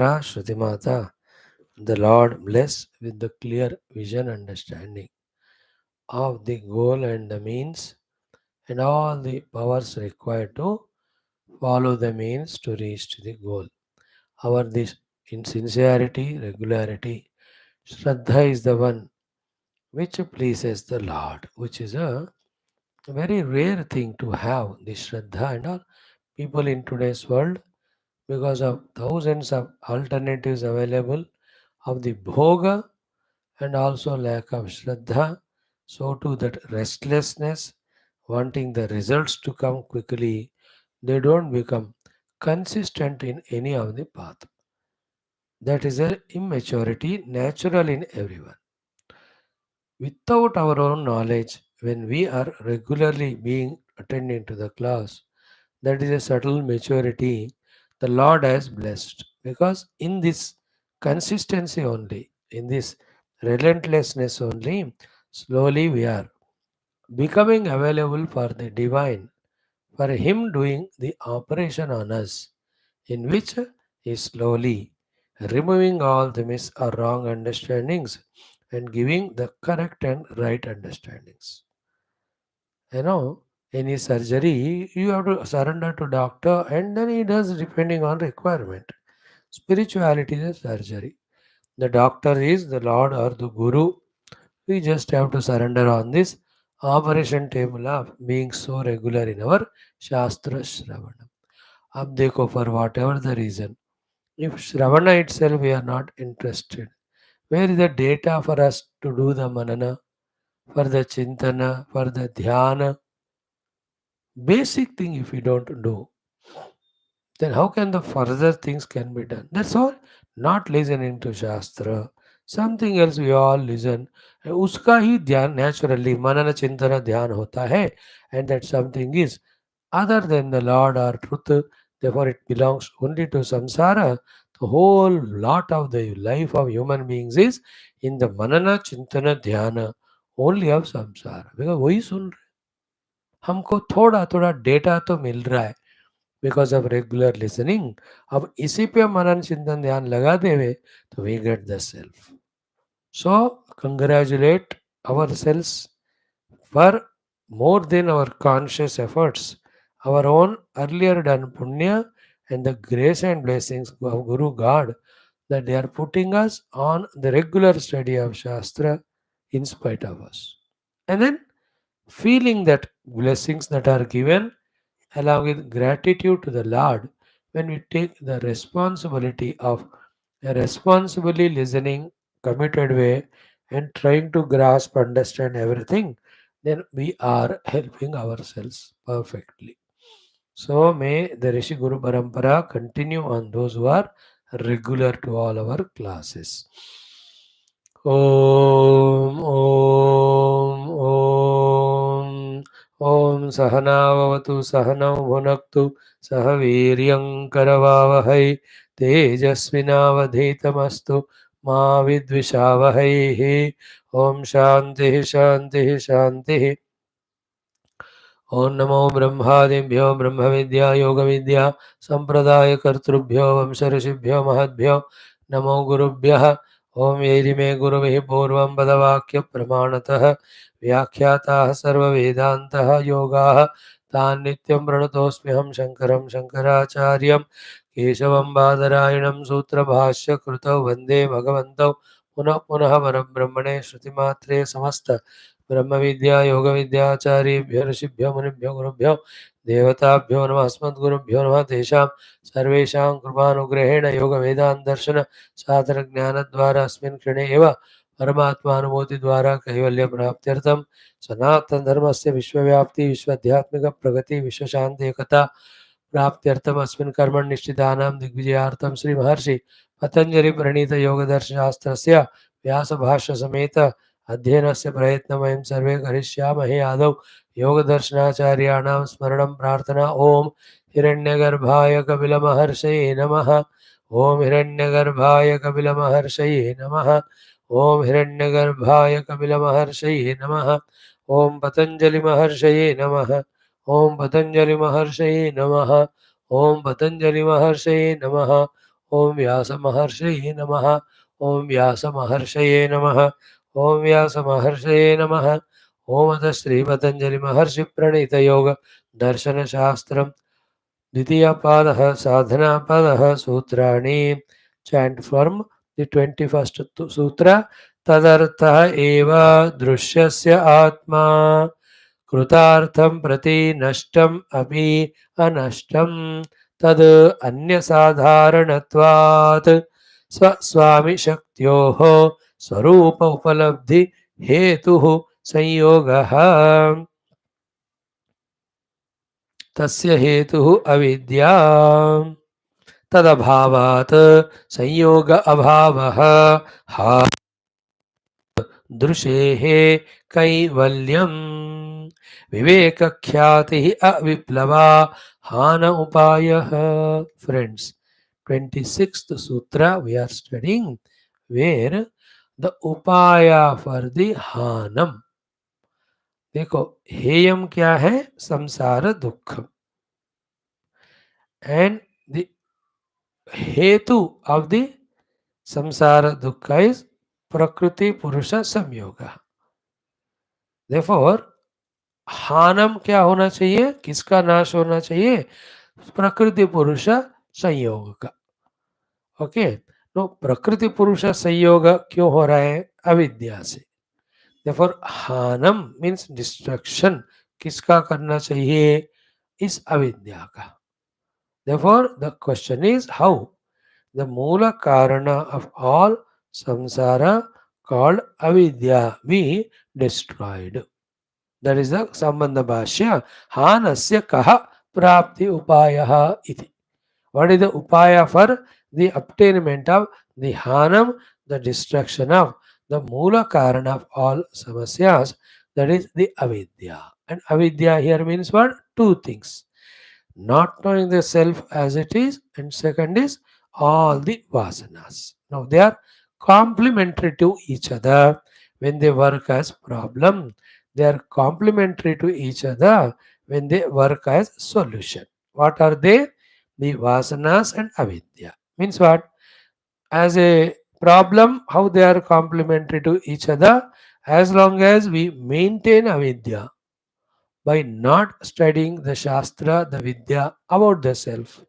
Shruti Mata, the Lord bless with the clear vision understanding of the goal and the means and all the powers required to follow the means to reach to the goal. Our this in sincerity, regularity, Shraddha is the one which pleases the Lord, which is a very rare thing to have, this Shraddha and all. People in today's world, because of thousands of alternatives available of the bhoga and also lack of Shraddha, so too that restlessness, wanting the results to come quickly, they don't become consistent in any of the path. That is a immaturity natural in everyone. Without our own knowledge, when we are regularly being attending to the class, that is a subtle maturity the Lord has blessed. Because in this consistency only, in this relentlessness only, slowly we are becoming available for the divine, for Him doing the operation on us, in which He is slowly removing all the mis or wrong understandings and giving the correct and right understandings. You know, any surgery, you have to surrender to doctor and then he does depending on requirement. Spirituality is a surgery. The doctor is the Lord or the Guru. We just have to surrender on this operation table of being so regular in our Shastra Shravana. Ab dekho, for whatever the reason, if Shravana itself we are not interested, where is the data for us to do the manana, for the chintana, for the dhyana? Basic thing if we don't do, then how can the further things can be done? That's all. Not listening to Shastra. Something else we all listen. उसका ही ध्यान naturally मनन चिंतन ध्यान होता है, and that something is other than the Lord or truth. Therefore, it belongs only to samsara. The whole lot of the life of human beings is in the manana chintana dhyana only of samsara. Because वही सुन रहे, हमको थोड़ा थोड़ा data तो मिल रहा है because of regular listening. अब इसी पे मनन चिंतन ध्यान लगा देवे तो we get the self. So congratulate ourselves for more than our conscious efforts, our own earlier done punya and the grace and blessings of Guru God, that they are putting us on the regular study of Shastra in spite of us. And then feeling that blessings that are given along with gratitude to the Lord, when we take the responsibility of a responsibly listening, committed way, and trying to grasp, understand everything, then we are helping ourselves perfectly. So may the Rishi Guru Parampara continue on those who are regular to all our classes. ॐ ॐ ॐ ॐ सहनावतु सहनौ भुनक्तु सह वीर्यं करवावहै तेजस्विनावधीतमस्तु मा विद्विषावहैः ॐ शान्तिः शान्तिः शान्तिः ओं नमो ब्रह्मादिभ्यो ब्रह्मविद्या योगविद्या सम्प्रदायकर्तृभ्यो वंशऋषिभ्यो महद्भ्यो नमो गुरुभ्यः. ओं यैरिमे गुरुभिः पूर्वं पदवाक्यप्रमाणतः व्याख्याताः सर्ववेदान्तः योगाः तान् नित्यं प्रणतोऽस्म्यहं शङ्करं शङ्कराचार्यं केशवं बादरायणं सूत्रभाष्यकृतौ वन्दे भगवन्तौ पुनः पुनः परब्रह्मणे श्रुतिमात्रे समस्त ब्रह्म विद्या योग विद्याचार्येभ्यो ऋषिभ्यो मुनिभ्यो गुरुभ्यो देवताभ्यो नमः अस्मद्गुरुभ्यो नमः. तेषां सर्वेषां कृपानुग्रहेण योग वेदांत दर्शन साधन ज्ञान द्वारा अस्मिन् क्षणे एव परमात्मानुभूति द्वारा कैवल्य प्राप्त्यर्थं सनातन धर्मस्य विश्वव्याप्ति विश्वाध्यात्मिक प्रगति विश्वशांति एकता प्राप्त्यर्थम अस्मिन् कर्मनिष्ठितानां दिग्विजयार्थं श्री महर्षि पतंजलि प्रणीत योगदर्शशास्त्रस्य व्यास भाष्य समेत अध्ययनस्य प्रयत्नं सर्वे करिष्यामहे. आदौ योगदर्शनाचार्याणां स्मरणं प्रार्थना. ओम हिरण्यगर्भाय कपिलमहर्षये नमः. ओम हिरण्यगर्भाय कपिलमहर्षये नमः. ओम हिरण्यगर्भाय कपिलमहर्षये नमः. ओम पतंजलि महर्षये नमः. ओम पतंजलि महर्षये नमः. ओम पतंजलि महर्षये नमः. Om Vyasa Maharshaye Namaha. Om Vyasa Maharshaye Namaha. Om Vyasa Maharshaye Namaha. Om Atha Sri Patanjali Maharshi Pranita Yoga Darshana Shastram Dvitiya Sadhana Padaha Sutrani. Chant from the 21st Sutra. Tadartha eva drusyasya atma कृतार्थं प्रति नष्टम् अपि अनष्टं तद् अन्यसाधारणत्वात् स्वस्वामिशक्त्योः स्वरूप उपलब्धि हेतुः संयोगः तस्य हेतुः अविद्या तदभावात् संयोग अभावः हा दृशेः कैवल्यम् विवेकख्यातिः अविप्लवा हान उपायः. Friends, 26th sutra we are studying, where the upaya for the hanam. देखो हेयम क्या है, संसार दुख, and the hetu of the samsara dukkha is prakriti purusha samyoga. Therefore हानम क्या होना चाहिए, किसका नाश होना चाहिए, प्रकृति पुरुष संयोग का. ओके, तो प्रकृति पुरुष संयोग क्यों हो रहा है, अविद्या से. देयरफॉर हानम मीन्स डिस्ट्रक्शन, किसका करना चाहिए, इस अविद्या का. Therefore the question is how the मूल कारण ऑफ ऑल संसार कॉल्ड अविद्या be destroyed. That is the Sambandha Bhashya. Hanasya kaha prapti upayah iti. What is the upaya for the obtainment of the hanam, the destruction of the mula karana of all samasyas, that is the avidya. And avidya here means what? Two things. Not knowing the self as it is, and second is all the vasanas. Now they are complementary to each other when they work as problem. They are complementary to each other when they work as solution. What are they? The vasanas and avidya. Means what? As a problem, how they are complementary to each other, as long as we maintain avidya by not studying the Shastra, the Vidya about the self.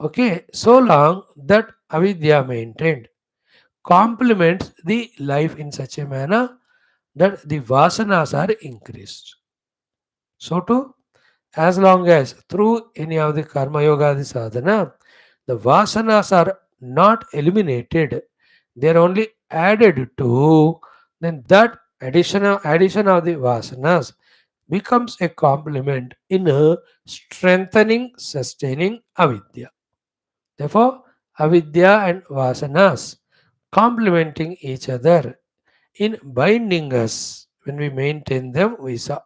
Okay, so long that avidya maintained complements the life in such a manner that the vasanas are increased. So too, as long as through any of the karma yoga, the sadhana, the vasanas are not eliminated, they are only added to, then that addition of the vasanas becomes a complement in strengthening, sustaining avidya. Therefore, avidya and vasanas complementing each other in binding us. When we maintain them, we saw.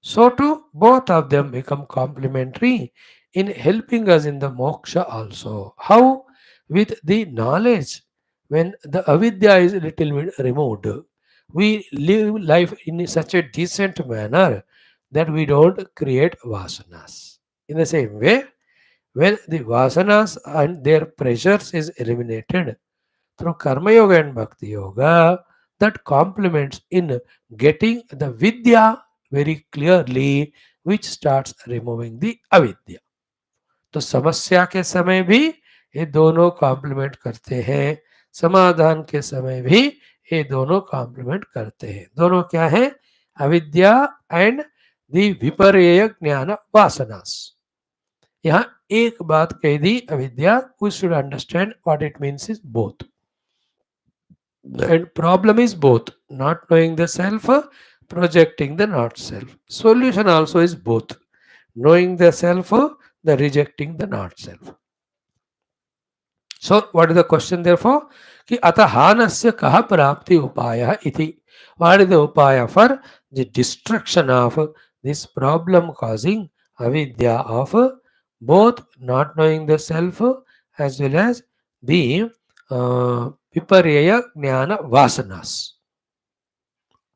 So too, both of them become complementary in helping us in the moksha also. How? With the knowledge. When the avidya is a little bit removed, we live life in such a decent manner that we don't create vasanas. In the same way, when the vasanas and their pressures is eliminated through karma yoga and bhakti yoga, that complements in getting the vidya very clearly, which starts removing the avidya. तो समस्या के समय भी ये दोनों complement करते हैं, समाधान के समय भी ये दोनों कॉम्प्लीमेंट करते हैं. दोनों क्या है, अविद्या एंड द विपर्यय ज्ञान वासनास. यहाँ एक बात कह दी, अविद्या, we should understand what it means is both. And problem is both, not knowing the self, projecting the not self. Solution also is both, knowing the self, the rejecting the not self. So what is the question therefore? कि अतः हानस्य कहा प्राप्ति उपाय इति. What is the upaya for the destruction of this problem causing avidya of both not knowing the self as well as the viparya jnana vasanas?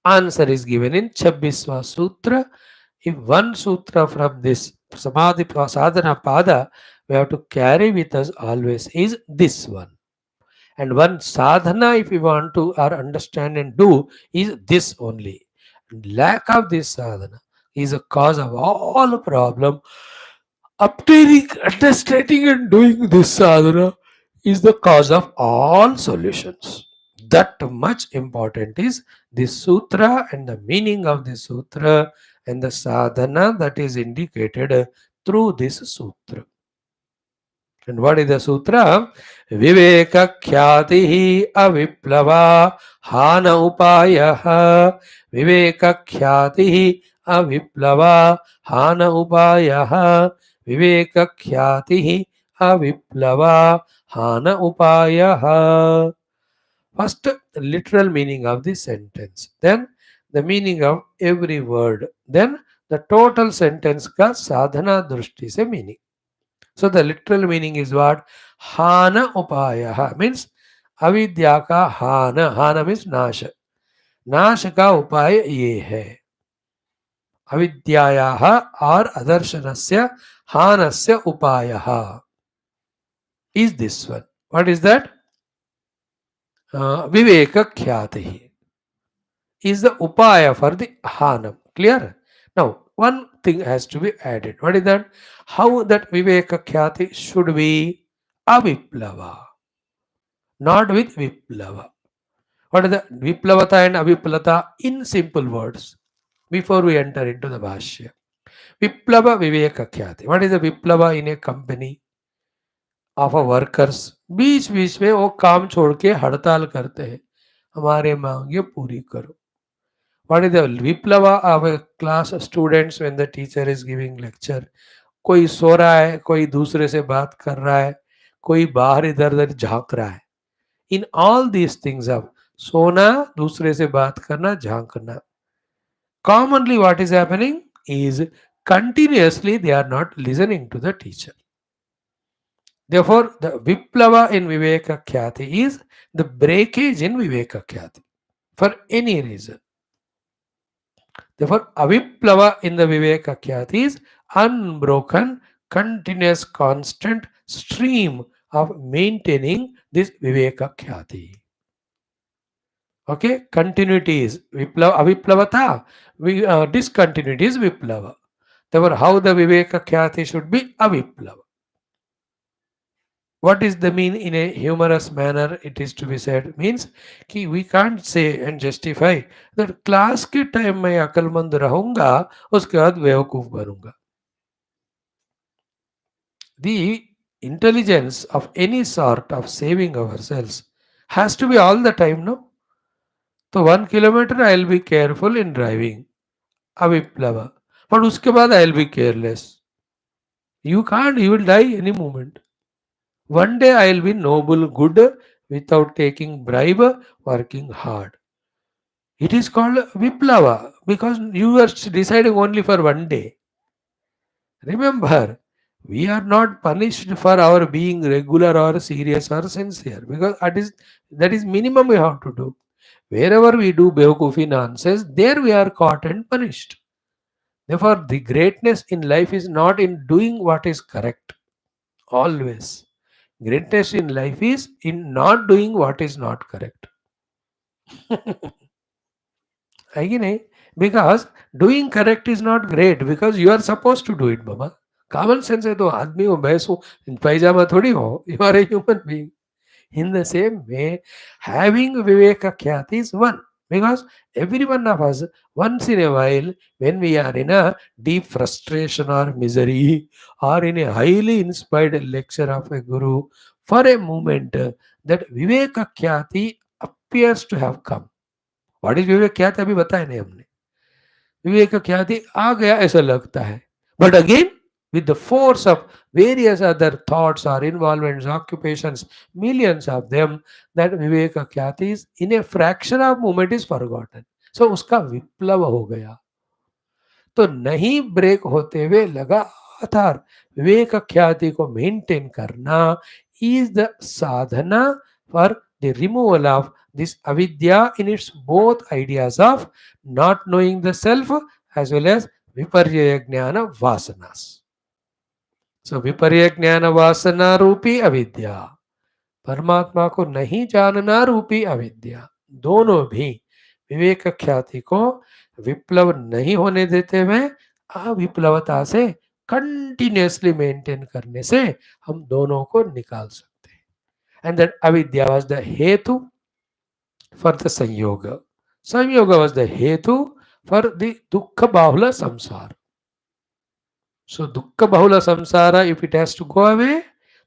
Answer is given in 26th Sutra. If one sutra from this Samadhi Sadhana Pada we have to carry with us always is this one. And one sadhana, if we want to or understand and do, is this only. Lack of this sadhana is a cause of all problem. Obtaining, understanding, and doing this sadhana is the cause of all solutions. That much important is this sutra and the meaning of the sutra and the sadhana that is indicated through this sutra. And what is the sutra? Viveka khyati aviplava hana upaya. Viveka khyati aviplava hana upaya. Viveka khyati aviplava hana upaya. First, the literal meaning of the sentence. Then, the meaning of every word. Then, the total sentence ka sadhana drushti se meaning. So the literal meaning is what? Hana upaya means avidya ka hana. Hana means nash. नाश का उपाय ये है. अविद्यायाः और अदर्शनस्य हानस्य उपायः is this one. What is that? Viveka khyatihi is the upaya for the hanam. Clear? Now, one thing has to be added. What is that? How that viveka khyati should be aviplava, not with viplava. What is the viplavata and aviplata in simple words? Before we enter into the Bhashya. Viplava viveka khyati. What is the viplava in a company of a workers? बीच बीच में वो काम छोड़ के हड़ताल करते हैं, हमारे मांगे पूरी करो. What is the viplava of a class of students when the teacher is giving lecture? कोई सो रहा है, कोई दूसरे से बात कर रहा है, कोई बाहर इधर उधर झांक रहा है. In all these things of सोना, दूसरे से बात करना, झांकना, commonly what is happening is continuously they are not listening to the teacher. Therefore, the viplava in viveka khyati is the breakage in viveka khyati for any reason. Therefore, aviplava in the viveka khyati is unbroken, continuous, constant stream of maintaining this viveka khyati. Okay, continuity is aviplavata, discontinuity is viplava. Therefore, how the viveka khyati should be aviplava. What is the mean in a humorous manner? It is to be said means कि we can't say and justify that class के time मैं अकलमंद रहूंगा, उसके बाद बेवकूफ बनूंगा. The intelligence of any sort of saving ourselves has to be all the time, no? So 1 kilometer I will be careful in driving, aviplava. But उसके बाद I will be careless. You can't, you will die any moment. One day I will be noble, good, without taking bribe, working hard. It is called viplava because you are deciding only for one day. Remember, we are not punished for our being regular or serious or sincere because that is minimum we have to do. Wherever we do bewakufi nonsense, there we are caught and punished. Therefore, the greatness in life is not in doing what is correct. Always. Greatness in life is in not doing what is not correct. Again, because doing correct is not great because you are supposed to do it, Baba. Common sense है तो आदमी हो, भैंस हो, पैजामा थोड़ी हो. You are a human being. In the same way, having viveka khyati is one. Because every one of us, once in a while, when we are in a deep frustration or misery, or in a highly inspired lecture of a guru, for a moment, that viveka khyati appears to have come. What is vivek khyati? अभी बताया नहीं हमने. विवेक ख्याति आ गया ऐसा लगता है. But again, with the force of various other thoughts or involvements, occupations, millions of them, that viveka khyati is in a fraction of moment is forgotten. So उसका विप्लव हो गया. तो नहीं ब्रेक होते हुए लगातार विवेक ख्याति को मेंटेन करना is the sadhana for the removal of this avidya in its both ideas of not knowing the self as well as viparjaya jnana vasanas. सो विपर्य ज्ञान वासना रूपी अविद्या, परमात्मा को नहीं जानना रूपी अविद्या, दोनों भी विवेक ख्याति को विप्लव नहीं होने देते हुए अविप्लवता से कंटिन्यूसली मेंटेन करने से हम दोनों को निकाल सकते हैं. एंड दैट अविद्या वाज द हेतु फॉर द संयोग, संयोग वाज द हेतु फॉर द दुख बाहुल संसार. So dukkha bahula samsara, if it has to go away,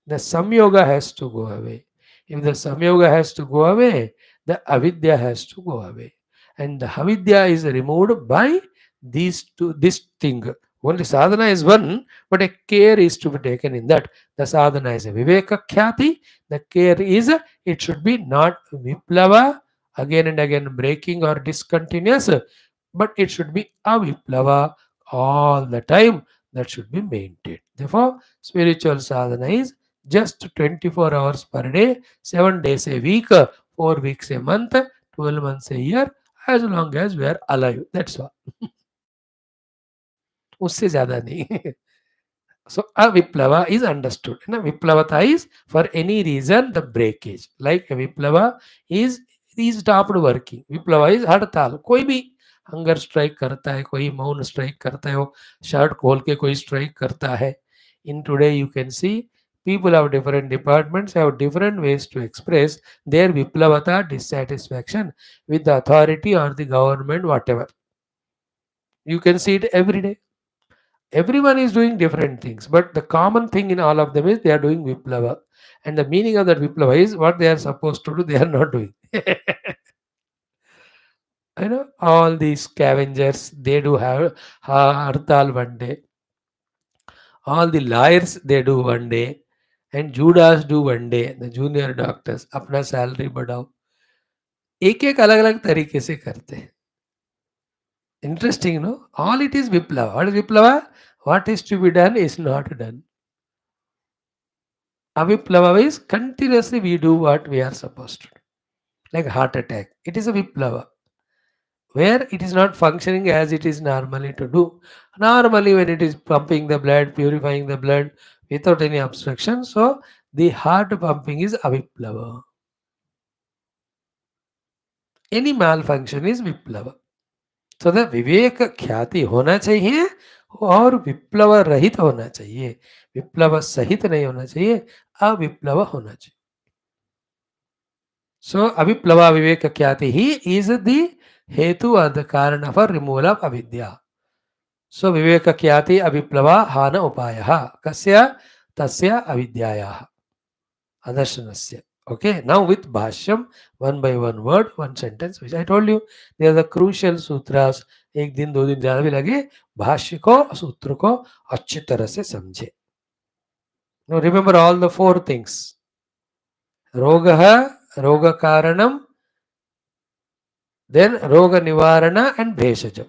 the samyoga has to go away. If the samyoga has to go away, the avidya has to go away. And the avidya is removed by these two, this thing. Only sadhana is one, but a care is to be taken in that. The sadhana is a viveka khyati. The care is it should be not viplava, again and again breaking or discontinuous, but it should be aviplava all the time. That should be maintained. Therefore, spiritual sadhana is just 24 hours per day, 7 days a week, 4 weeks a month, 12 months a year, as long as we are alive. That's all. उससे ज़्यादा नहीं. So aviplava is understood. Na viplavata is for any reason the breakage. Like a viplava is stopped working. Viplava is हड़ताल. कोई भी hunger strike करता है, कोई मौन स्ट्राइक करता है, वो शर्ट खोल के कोई स्ट्राइक करता है. In today you can see people of different departments have different ways to express their viplavata dissatisfaction with the authority or the government, whatever. You can see it every day. Everyone is doing different things, but the common thing in all of them is they are doing viplava. And the meaning of that viplava is what they are supposed to do, they are not doing. You know, all these scavengers, they do have hartal one day. All the lawyers, they do one day. And Judas do one day. The junior doctors, अपना salary बढ़ाओ. एक एक अलग अलग तरीके से करते हैं. Interesting, no? All it is viplava. What is viplava? What is to be done is not done. Aviplava is continuously we do what we are supposed to do. Like heart attack. It is a viplava. Where it is not functioning as it is normally to do. Normally when it is pumping the blood, purifying the blood without any obstruction. So the heart pumping is aviplava. Any malfunction is viplava. So the विवेक ख्याति होना चाहिए और विप्लव रहित होना चाहिए. विप्लव सहित नहीं होना चाहिए, अविप्लव होना चाहिए. So aviplava viveka khyati is the hetu or the karana for removal of avidya. So viveka khyati aviplava hana upayaha kasya tasya avidyaya adarsanasya. Okay, now with Bhashyam, one by one word, one sentence, which I told you, they are the crucial sutras. एक दिन दो दिन ज़्यादा भी लगे, भाष्य को सूत्र को अच्छी तरह से समझे. Now remember all the four things. रोगः, रोग कारणम, then roga nivarana and bheshajam.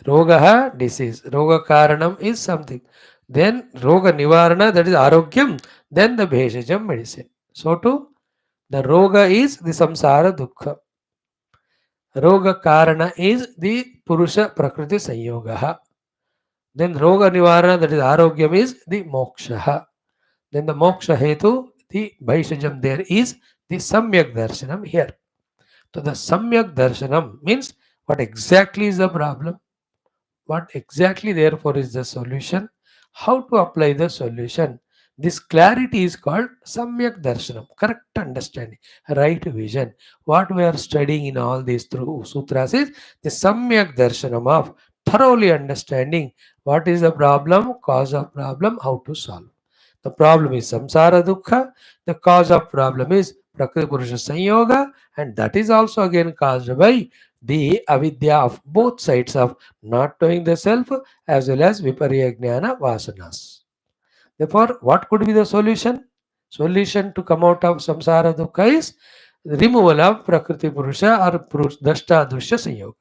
Rogaha, disease. Roga karanam is something. Then roga nivarana, that is arogyam. Then the bheshajam, medicine. So too, the roga is the samsara dukkha. Roga karana is the purusha prakriti sanyogaha. Then roga nivarana, that is arogyam, is the moksha. Then the moksha hetu, the bheshajam, there is the samyak darshanam here. So the samyak darshanam means what exactly is the problem, what exactly therefore is the solution, how to apply the solution. This clarity is called samyak darshanam, correct understanding, right vision. What we are studying in all these through sutras is the samyak darshanam of thoroughly understanding what is the problem, cause of problem, how to solve. The problem is samsara dukkha, the cause of problem is prakriti purusha sanyoga, and that is also again caused by the avidya of both sides of not knowing the self as well as viparya jnana vasanas. Therefore, what could be the solution? Solution to come out of samsara dukkha is removal of prakriti purusha or drashta drishya sanyoga.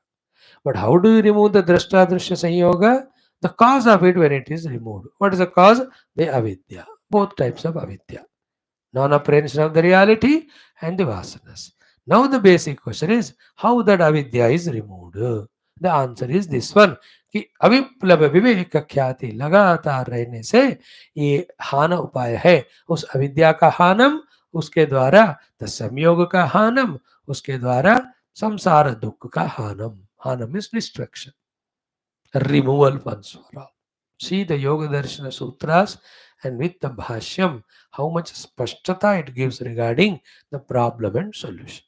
But how do you remove the drashta drishya sanyoga? The cause of it when it is removed. What is the cause? The avidya. Both types of avidya. Non-apprehension of the reality and the vasanas. Now the basic question is how that avidya is removed. The answer is this one कि अविप्लव विवेक ख्याति लगातार रहने से ये हान उपाय है। उस अविद्या का हानम, उसके द्वारा द संयोग का हानम, उसके द्वारा संसार दुख का हानम। हानम is destruction, removal once for all. See the Yoga Darshana Sutras and with the Bhashyam, how much spashtata it gives regarding the problem and solution.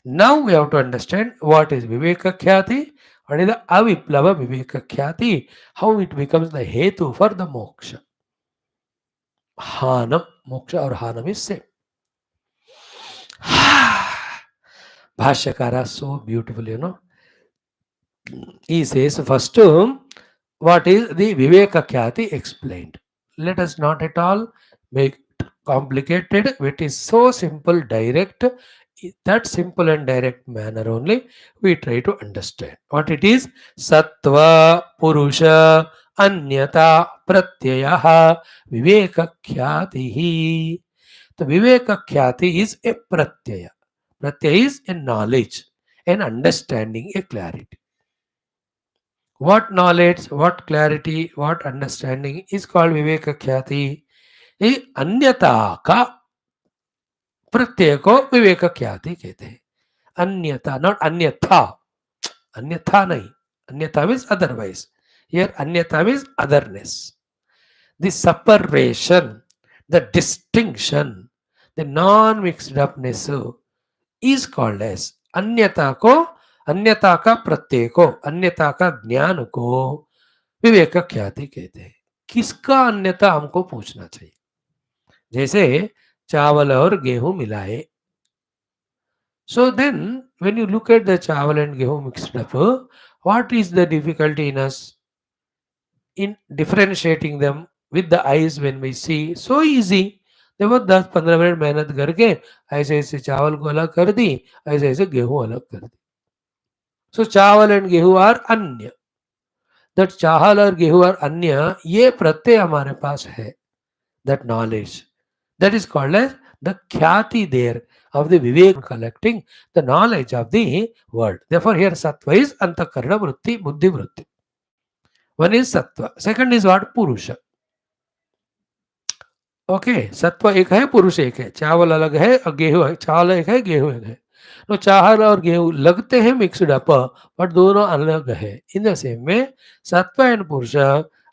Now we have to understand what is Viveka Khyati, what is the Aviplava Viveka Khyati, how it becomes the Hetu for the Moksha. Hanam, Moksha or Hanam is same. Bhashyakara so beautiful, you know. He says first, what is the Viveka Khyati explained. Let us not at all make it complicated. It is so simple, direct. That simple and direct manner only we try to understand. What it is? Sattva, Purusha, Anyata, Pratyayaha, Viveka Khyatihi. The Viveka Khyati is a Pratyaya. Pratyaya is a knowledge, an understanding, a clarity. What knowledge, what clarity, what understanding is called Viveka Khyati? ये अन्यता का प्रत्यय को विवेक ख्याति कहते हैं। अन्यता, not अन्यथा, अन्यथा नहीं, अन्यथा मीन्स अदरवाइज, हियर अन्यथा means otherness, the separation, the distinction, the non mixed upness is called as अन्यता को, अन्यता का प्रत्यय को, अन्यता का ज्ञान को विवेक ख्याति कहते हैं। किसका अन्यता हमको पूछना चाहिए। जैसे चावल और गेहूं मिलाए, so then when you look at the chawal and gehu mixed up, what is the difficulty in us in differentiating them with the eyes when we see? So easy. देखो 10-15 मिनट मेहनत करके ऐसे ऐसे चावल को अलग कर दी, ऐसे ऐसे गेहूं अलग कर दी. सो चावल एंड गेहूं आर अन्य. दैट चावल और गेहूं आर अन्य, ये प्रत्यय हमारे पास है, that knowledge, that is called as the khyati there of the vivek, collecting the knowledge of the world. Therefore here sattva is antakarana vritti, buddhi vritti. One is sattva, second is what? Purusha. Okay, सत्व एक है, पुरुष एक है. चावल अलग है और गेहूं है. चावल एक है, गेहूं एक है. तो चावल और गेहूं लगते हैं मिक्सड अप, बट दोनों अलग है. इन द सेम में सत्व एंड पुरुष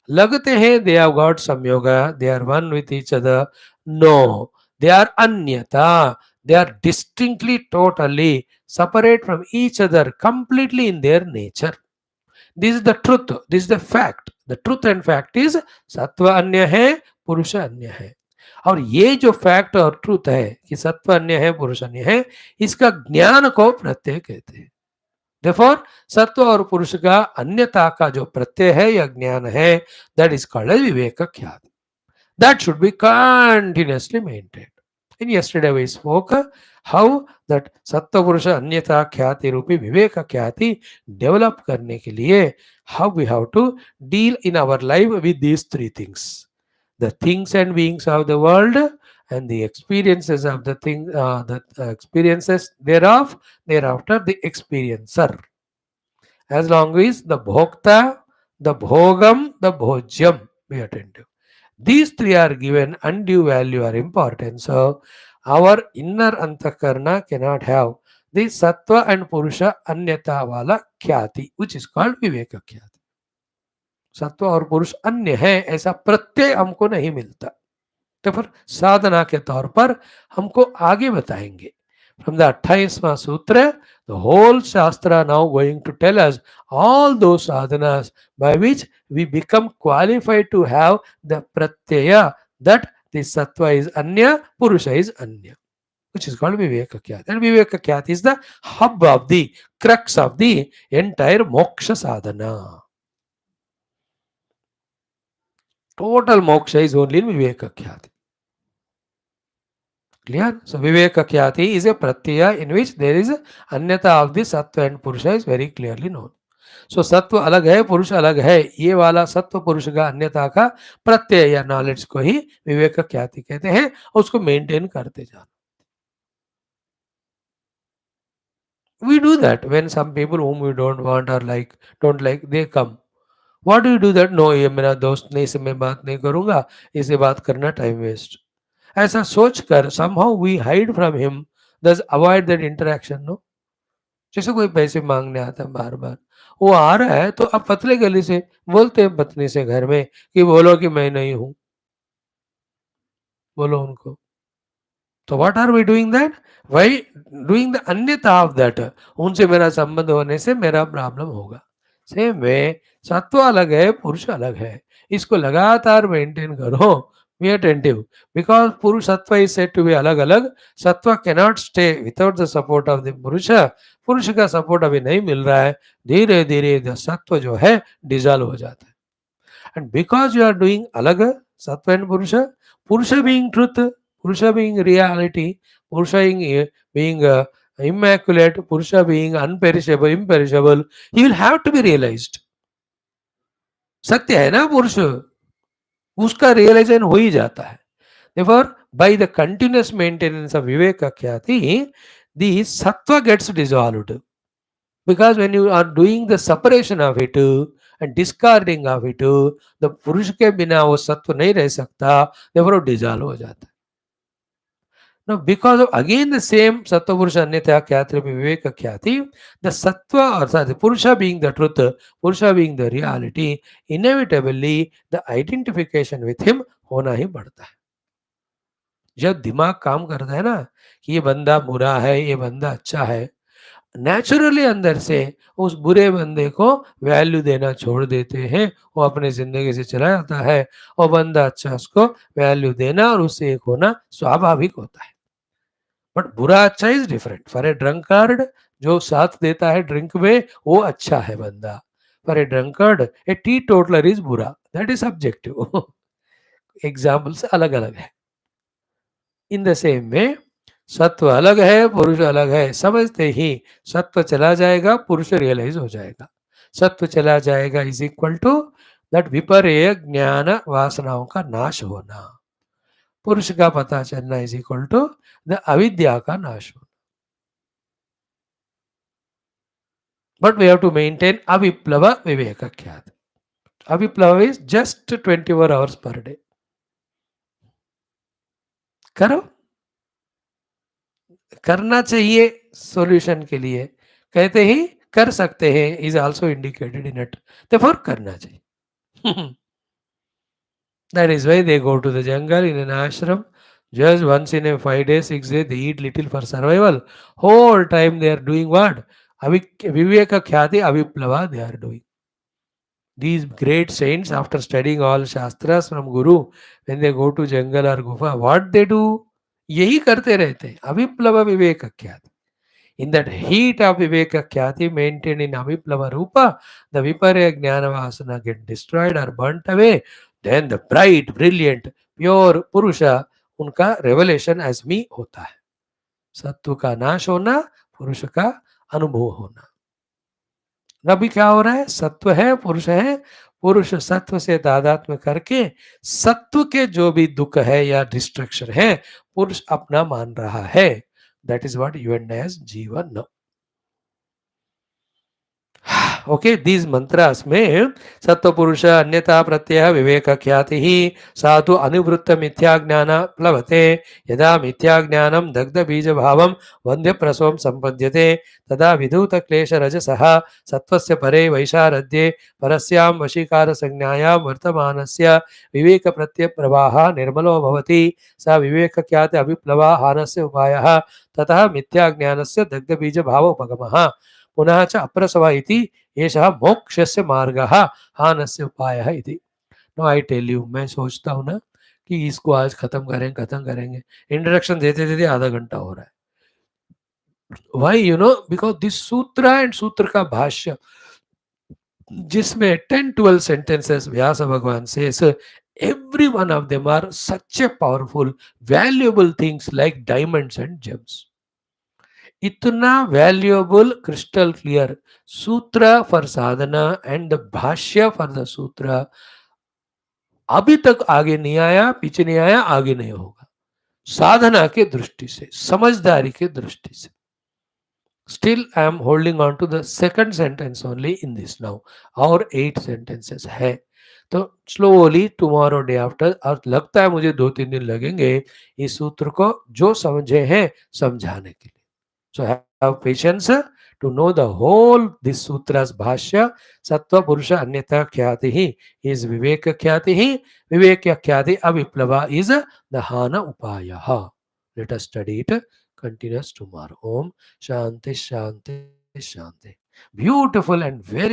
लगते हैं, दे हैव गॉट संयोग, they are one with each other. No, they are anyata, they are distinctly, totally separate from each other, completely in their nature. This is the truth, this is the fact. The truth and fact is sattva anya hai, purusha anya hai. और ये जो fact और truth है कि सत्व अन्य है, पुरुष अन्य है, इसका ज्ञान को प्रत्यय कहते हैं. Therefore सत्व और पुरुष का अन्यता का जो प्रत्यय है या ज्ञान है, that is called as viveka khyati. That should be continuously maintained. And yesterday we spoke how that sattva purusha anyata khyati रूपी विवेक ख्याति डेवलप करने के लिए how we have to deal in our life with these three things: the things and beings of the world, and the experiences of the thing, the experiences thereof, thereafter the experiencer. As long as the bhokta, the bhogam, the bhojyam, be attentive. These three are given undue value or importance. So our inner antakarna cannot have the sattva and purusha anyata wala khyati, which is called viveka khyati. सत्व और पुरुष अन्य है ऐसा प्रत्यय हमको नहीं मिलता. तो फिर साधना के तौर पर हमको आगे बताएंगे. From the 28वां सूत्र, the whole Shastra now going to tell us all those sadhanas by which we become qualified to have the pratyaya that the sattva is anya, purusha is anya, which is called viveka khyati. And viveka khyati is the hub of the crux of the entire moksha sadhana. Total moksha is only in viveka khyati. Clear? So viveka khyati is a pratyaya in which there is अन्यता of the sattva and purusha is very clearly known. So सत्व अलग है, पुरुष अलग है, ये वाला सत्व पुरुष का अन्यता का प्रत्यय या नॉलेज को ही विवेक ख्याति कहते हैं. उसको मेंटेन करते जाना. We do that when some people whom we don't want or like don't like they come. What do you do that? No, ये मेरा दोस्त नहीं, इससे मैं बात नहीं करूंगा, इससे बात करना टाइम वेस्ट. ऐसा सोच कर somehow we hide from him, thus avoid that interaction. No, जैसे कोई पैसे मांगने आता है बार बार, वो आ रहा है तो अब पतले गली से बोलते हैं पत्नी से घर में कि बोलो कि मैं नहीं हूं, बोलो उनको. तो what are we doing that? Why doing the अन्यथा ऑफ दैट? उनसे मेरा संबंध होने से मेरा प्रॉब्लम होगा. सेम वे सत्व अलग है, पुरुष अलग है. इसको लगातार मेंटेन करो. बी अटेंटिव बिकॉज पुरुष सत्व इज सेड टू बी अलग अलग. सत्व cannot stay without the support of the पुरुष. पुरुष का सपोर्ट अभी नहीं मिल रहा है. धीरे धीरे सत्व जो है डिजॉल्व हो जाता है. And because you are doing alaga, Sattva and Purusha, Purusha being truth, Purusha being reality, Purusha being immaculate, Purusha being unperishable, imperishable, he will have to be realized. सत्य है ना पुरुष, उसका रियलाइजेशन हो ही जाता है. Therefore, by the continuous maintenance of Viveka Khyati, the Sattva gets dissolved. Because when you are doing the separation of it and discarding of it, the पुरुष के बिना वो सत्व नहीं रह सकता, therefore dissolve हो जाता है. Now, because of again the same sattva purusha anyatha khyati viveka khyati, the sattva or sorry, purusha being the truth, purusha being the reality, inevitably the identification with him होना ही पड़ता है. जब दिमाग काम करता है ना कि ये बंदा बुरा है, ये बंदा अच्छा है, नेचुरली अंदर से उस बुरे बंदे को वैल्यू देना छोड़ देते हैं. वो अपने जिंदगी से चला जाता है और बंदा अच्छा उसको वैल्यू देना और उससे एक होना स्वाभाविक होता है. बट बुरा अच्छा is different. For a drunkard जो साथ देता है ड्रिंक में वो अच्छा है बंदा. For a drunkard a teetotaler is बुरा. That is subjective. एग्जाम्पल्स अलग अलग है. इन द सेम में सत्व अलग है, पुरुष अलग है. समझते ही सत्व चला जाएगा, पुरुष रियलाइज हो जाएगा. सत्व चला जाएगा इज इक्वल टू दैट विपर्य ज्ञान वासनाओं का नाश होना. पुरुष का पता चलना इज इक्वल टू द अविद्या का नाश होना. But we have to maintain अविप्लव विवेक ख्यात. अविप्लव is just 24 hours per day. करो, करना चाहिए सॉल्यूशन के लिए. कहते ही कर सकते हैं is also indicated in it. Therefore करना चाहिए. That is why they go to the jungle in an ashram. Just once in a 5 days, 6 days, they eat little for survival. Whole time they are doing what? Viveka Khyati Aviplava they are doing. These great saints, after studying all Shastras from Guru, when they go to jungle or gufa, what they do? यही करते रहते हैं. अविप्लव विवेक ख्याति. In that heat of viveka khyati maintained in aviplava rupa, the viparya jnana vasana get destroyed or burnt away. Then the bright, brilliant, pure purusha, उनका revelation as me होता है. सत्व का नाश होना, पुरुष का अनुभव होना. अभी क्या हो रहा है? सत्व है, पुरुष है. पुरुष सत्व से तादात्म्य करके सत्व के जो भी दुख है या डिस्ट्रक्शन है, पुरुष अपना मान रहा है. That is what you and I as जीवन know. ओके, दीज मंत्रास में सत्व पुरुष अन्यथा प्रत्यय विवेक ख्याति ही साधु अनुवृत्त मिथ्या ज्ञान प्लवते. यदा मिथ्या ज्ञानम दग्ध बीज भावम वंद्य प्रसवम संपद्यते तदा विधूत क्लेश रजसः सत्वस्य परे वैशारद्ये परस्याम वशीकार संज्ञायां वर्तमानस्य विवेक प्रत्यय प्रवाह निर्मलो भवति. सा विवेक ख्याति अभिप्लवा हानस्य उपायः ततः मिथ्या ज्ञानस्य दग्ध बीज भावोपगमः. पुनः च अप्रसव इति एषः मोक्षस्य मार्गः हानस्य उपायः इति. नो आई टेल यू, मैं सोचता हूँ ना कि इसको आज खत्म करेंगे. इंट्रोडक्शन देते देते आधा घंटा हो रहा है. Why? You know, because this सूत्र एंड सूत्र का भाष्य जिसमें 10-12 sentences व्यास भगवान says, every one of them are such a powerful, valuable things like diamonds and gems. इतना वैल्यूएबल, क्रिस्टल क्लियर सूत्र फॉर साधना एंड द भाष्य फॉर द सूत्र अभी तक आगे नहीं आया, पीछे नहीं आया, आगे नहीं होगा. साधना के दृष्टि से, समझदारी के दृष्टि से. Still, I am holding on to the second sentence only in this now. और 8 sentences है. तो स्लोली टुमारो डे आफ्टर, और लगता है मुझे 2-3 दिन लगेंगे इस सूत्र को जो समझे हैं समझाने के लिए. So have patience to know the whole this sutra's bhashya. Sattva purusha anyatha khyati is viveka khyati. Vivekya khyati aviplava is dahana upayaha. Let us study it. Continues tomorrow. Om Shanti Shanti Shanti. Beautiful and very